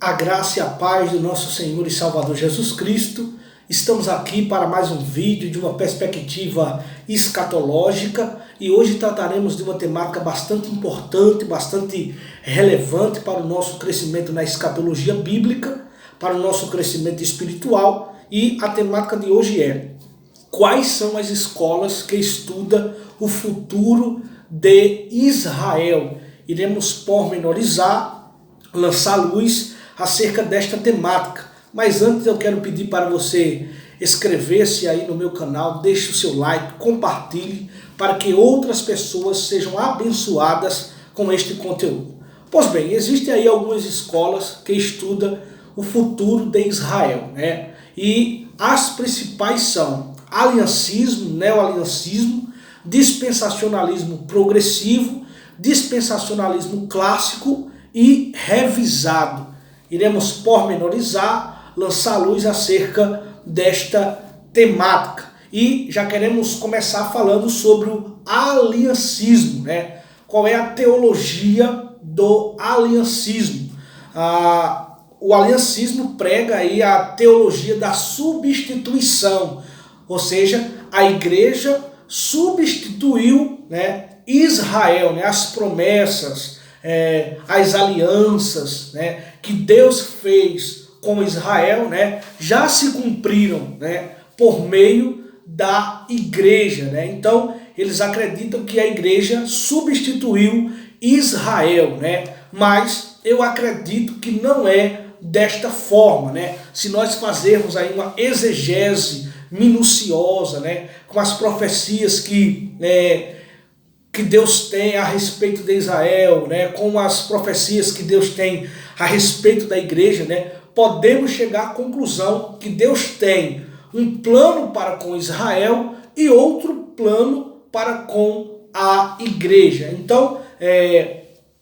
A graça e a paz do nosso Senhor e Salvador Jesus Cristo. Estamos aqui para mais um vídeo de uma perspectiva escatológica e hoje trataremos de uma temática bastante importante, bastante relevante para o nosso crescimento na escatologia bíblica, para o nosso crescimento espiritual, e a temática de hoje é: quais são as escolas que estudam o futuro de Israel? Iremos pormenorizar, lançar luz acerca desta temática. Mas antes eu quero pedir para você inscrever-se aí no meu canal, deixe o seu like, compartilhe para que outras pessoas sejam abençoadas com este conteúdo. Pois bem, existem aí algumas escolas que estudam o futuro de Israel, né? E as principais são aliancismo, neoaliancismo, dispensacionalismo progressivo, dispensacionalismo clássico e revisado. Iremos pormenorizar, lançar luz acerca desta temática. E já queremos começar falando sobre o aliancismo, né? Qual é a teologia do aliancismo? O aliancismo prega aí a teologia da substituição, ou seja, a igreja substituiu, né, Israel, né, as promessas, as alianças, né, que Deus fez com Israel, né, já se cumpriram, né, por meio da igreja, né? Então eles acreditam que a igreja substituiu Israel, né? Mas eu acredito que não é desta forma, né? Se nós fazermos aí uma exegese minuciosa, né, com as profecias que Deus tem a respeito de Israel, né, com as profecias que Deus tem a respeito da igreja, né, podemos chegar à conclusão que Deus tem um plano para com Israel e outro plano para com a igreja. Então,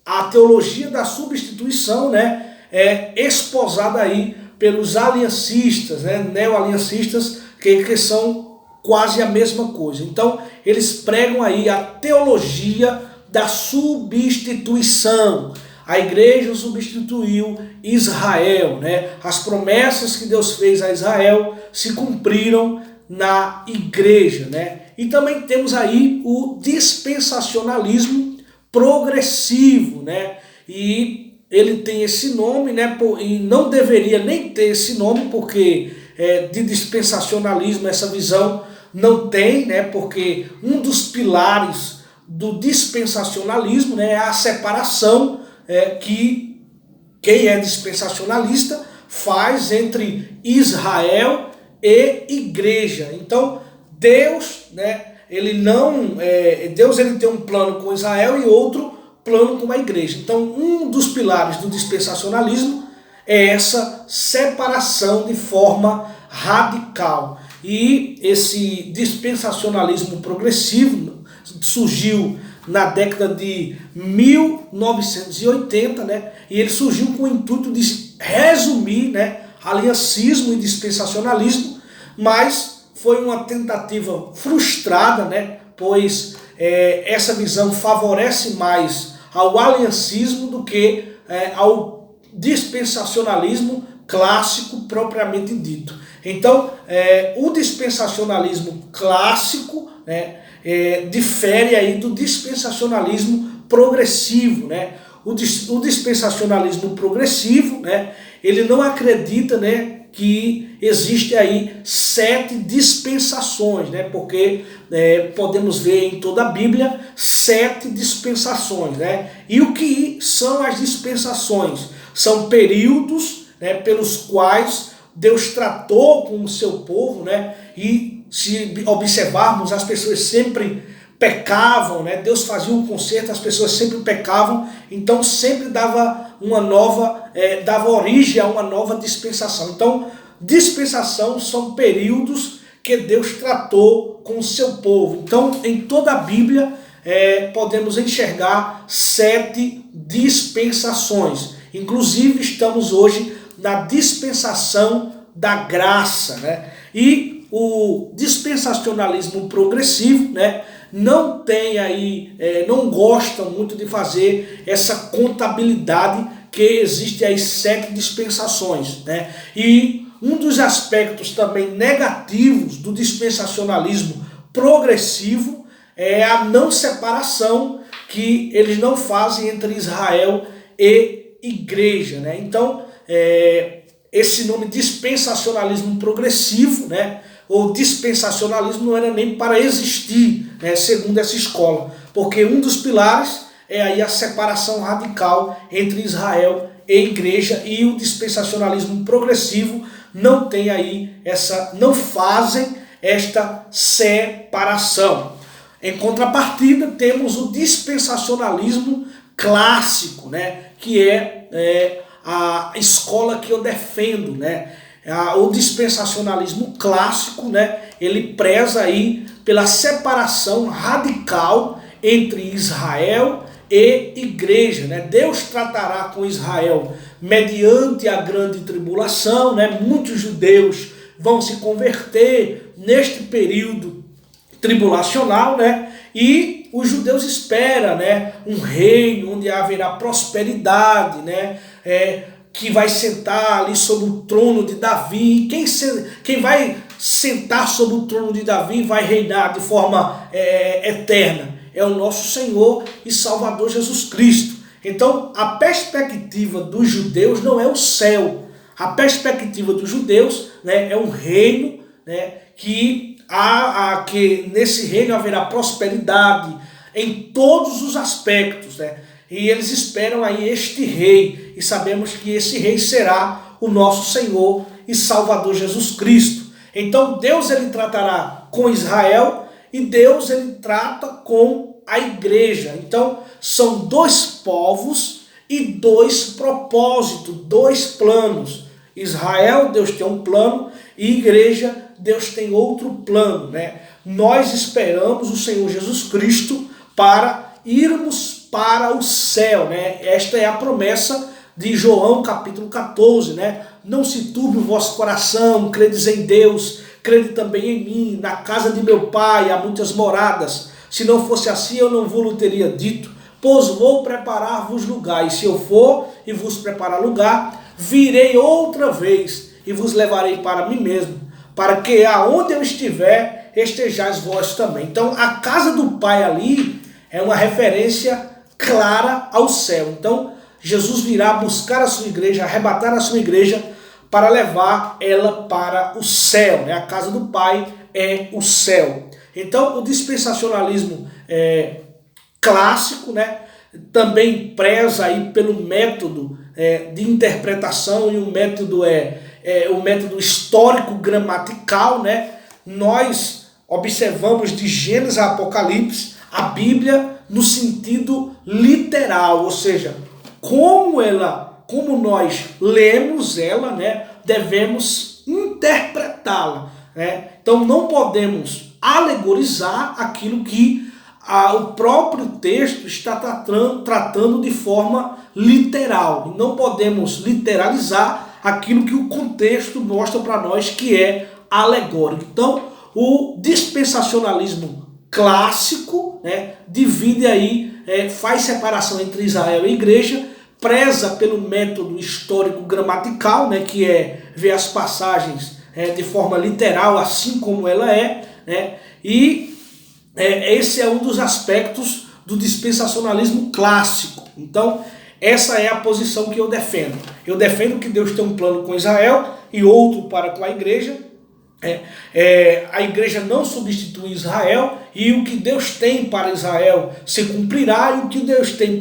a teologia da substituição, né, é esposada aí pelos aliancistas, né, neoaliancistas, que são quase a mesma coisa. Então, eles pregam aí a teologia da substituição. A igreja substituiu Israel, né? As promessas que Deus fez a Israel se cumpriram na igreja, né? E também temos aí o dispensacionalismo progressivo, né? E ele tem esse nome, né? E não deveria nem ter esse nome, porque de dispensacionalismo essa visão não tem, né? Porque um dos pilares do dispensacionalismo, né, é a separação que quem é dispensacionalista faz entre Israel e igreja. Então Deus, né, Deus tem um plano com Israel e outro plano com a igreja. Então um dos pilares do dispensacionalismo é essa separação de forma radical. E esse dispensacionalismo progressivo surgiu na década de 1980, né? E ele surgiu com o intuito de resumir, né, aliancismo e dispensacionalismo, mas foi uma tentativa frustrada, né? Pois essa visão favorece mais ao aliancismo do que ao dispensacionalismo clássico propriamente dito. Então, o dispensacionalismo clássico, né, difere aí do dispensacionalismo progressivo, né? O dispensacionalismo progressivo, né, ele não acredita, né, que existe aí 7 dispensações, né? Porque podemos ver em toda a Bíblia 7 dispensações, né? E o que são as dispensações? São períodos, né, pelos quais Deus tratou com o seu povo, né? E se observarmos, as pessoas sempre pecavam, né? Deus fazia um conserto, as pessoas sempre pecavam, então sempre dava dava origem a uma nova dispensação. Então, dispensação são períodos que Deus tratou com o seu povo. Então, em toda a Bíblia, podemos enxergar 7 dispensações. Inclusive, estamos hoje na dispensação da graça, né? E o dispensacionalismo progressivo, né, não tem aí, não gostam muito de fazer essa contabilidade que existe aí 7 dispensações, né? E um dos aspectos também negativos do dispensacionalismo progressivo é a não separação que eles não fazem entre Israel e igreja, né? Então, esse nome dispensacionalismo progressivo, né, ou dispensacionalismo não era nem para existir, né, segundo essa escola, porque um dos pilares é aí a separação radical entre Israel e igreja, e o dispensacionalismo progressivo não tem aí não fazem esta separação. Em contrapartida, temos o dispensacionalismo clássico, né, que é a escola que eu defendo, né? O dispensacionalismo clássico, né, ele preza aí pela separação radical entre Israel e igreja, né? Deus tratará com Israel mediante a grande tribulação, né? Muitos judeus vão se converter neste período tribulacional, né? E os judeus esperam, né, um reino onde haverá prosperidade, né, que vai sentar ali sobre o trono de Davi. Quem vai sentar sobre o trono de Davi vai reinar de forma eterna é o nosso Senhor e Salvador Jesus Cristo. Então, a perspectiva dos judeus não é o céu. A perspectiva dos judeus, né, é um reino, né, que nesse reino haverá prosperidade em todos os aspectos, né? E eles esperam aí este rei, e sabemos que esse rei será o nosso Senhor e Salvador Jesus Cristo. Então Deus ele tratará com Israel e Deus ele trata com a igreja. Então são 2 povos e 2 propósitos, 2 planos. Israel, Deus tem um plano, e igreja, Deus tem outro plano, né? Nós esperamos o Senhor Jesus Cristo para irmos para o céu, né? Esta é a promessa de João capítulo 14, né? Não se turbe o vosso coração, credes em Deus, crede também em mim. Na casa de meu pai há muitas moradas. Se não fosse assim, eu não vos teria dito, pois vou preparar-vos lugar. E se eu for e vos preparar lugar, virei outra vez e vos levarei para mim mesmo, para que aonde eu estiver, estejais vós também. Então a casa do Pai ali é uma referência clara ao céu. Então Jesus virá buscar a sua igreja, arrebatar a sua igreja para levar ela para o céu, né? A casa do Pai é o céu. Então o dispensacionalismo clássico, né, também preza aí pelo método de interpretação, e o método o método histórico gramatical, né? Nós observamos de Gênesis a Apocalipse a Bíblia no sentido literal, ou seja, como nós lemos ela, né, devemos interpretá-la, né? Então não podemos alegorizar aquilo que o próprio texto está tratando de forma literal. Não podemos literalizar aquilo que o contexto mostra para nós que é alegórico. Então, o dispensacionalismo clássico, né, divide aí, faz separação entre Israel e igreja, preza pelo método histórico gramatical, né, que é ver as passagens de forma literal, assim como ela né, e esse é um dos aspectos do dispensacionalismo clássico. Então, essa é a posição que eu defendo. Eu defendo que Deus tem um plano com Israel e outro para com a igreja. A igreja não substitui Israel, e o que Deus tem para Israel se cumprirá, e o que Deus tem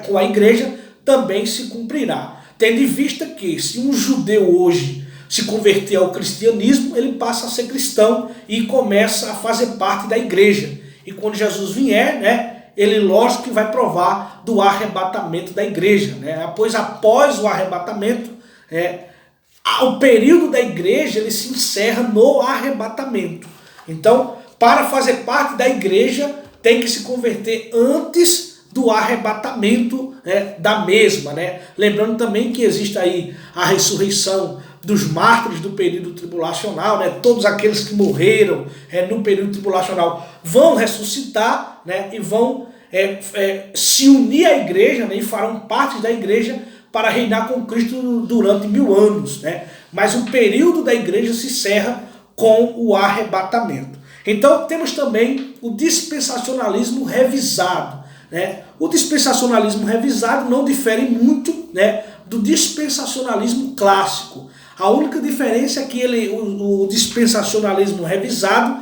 com a igreja também se cumprirá. Tendo em vista que se um judeu hoje se converter ao cristianismo, ele passa a ser cristão e começa a fazer parte da igreja. E quando Jesus vier, né, ele lógico que vai provar do arrebatamento da igreja, né? Pois após o arrebatamento, o período da igreja ele se encerra no arrebatamento. Então, para fazer parte da igreja, tem que se converter antes do arrebatamento, né, da mesma, né? Lembrando também que existe aí a ressurreição dos mártires do período tribulacional, né? Todos aqueles que morreram no período tribulacional vão ressuscitar, né? E vão se unir à igreja, né? E farão parte da igreja para reinar com Cristo durante 1000 anos, né? Mas o período da igreja se encerra com o arrebatamento. Então temos também o dispensacionalismo revisado, né? O dispensacionalismo revisado não difere muito, né, do dispensacionalismo clássico. A única diferença é que o dispensacionalismo revisado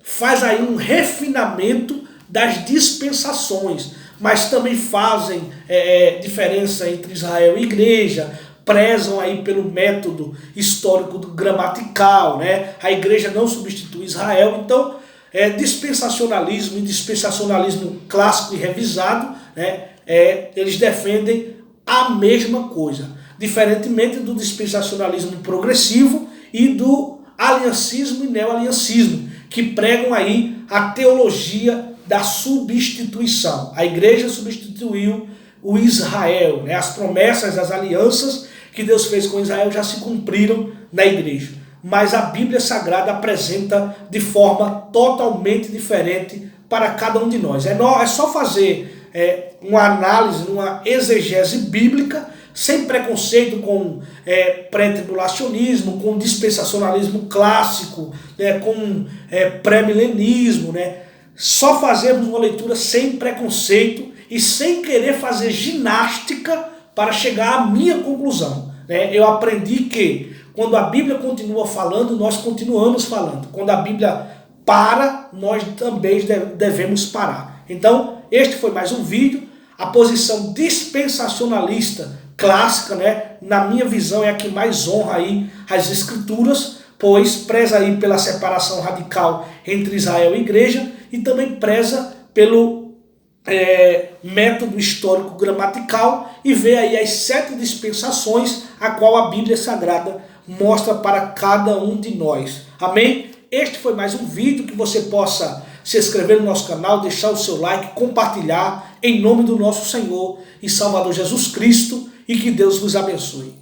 faz aí um refinamento das dispensações, mas também fazem diferença entre Israel e igreja, prezam aí pelo método histórico gramatical, né? A igreja não substitui Israel, então dispensacionalismo e dispensacionalismo clássico e revisado, né? Eles defendem a mesma coisa, diferentemente do dispensacionalismo progressivo e do aliancismo e neoaliancismo, que pregam aí a teologia da substituição. A igreja substituiu o Israel, né? As promessas, as alianças que Deus fez com Israel já se cumpriram na igreja. Mas a Bíblia Sagrada apresenta de forma totalmente diferente para cada um de nós. É só fazer uma análise, uma exegese bíblica, sem preconceito com pré-tribulacionismo, com dispensacionalismo clássico, né, com pré-milenismo, né? Só fazermos uma leitura sem preconceito e sem querer fazer ginástica para chegar à minha conclusão, né? Eu aprendi que quando a Bíblia continua falando, nós continuamos falando. Quando a Bíblia para, nós também devemos parar. Então, este foi mais um vídeo. A posição dispensacionalista clássica, né, na minha visão, é a que mais honra aí as Escrituras, pois preza aí pela separação radical entre Israel e igreja e também preza pelo método histórico gramatical e vê aí as 7 dispensações a qual a Bíblia Sagrada mostra para cada um de nós. Amém? Este foi mais um vídeo, que você possa se inscrever no nosso canal, deixar o seu like, compartilhar em nome do nosso Senhor e Salvador Jesus Cristo, e que Deus vos abençoe.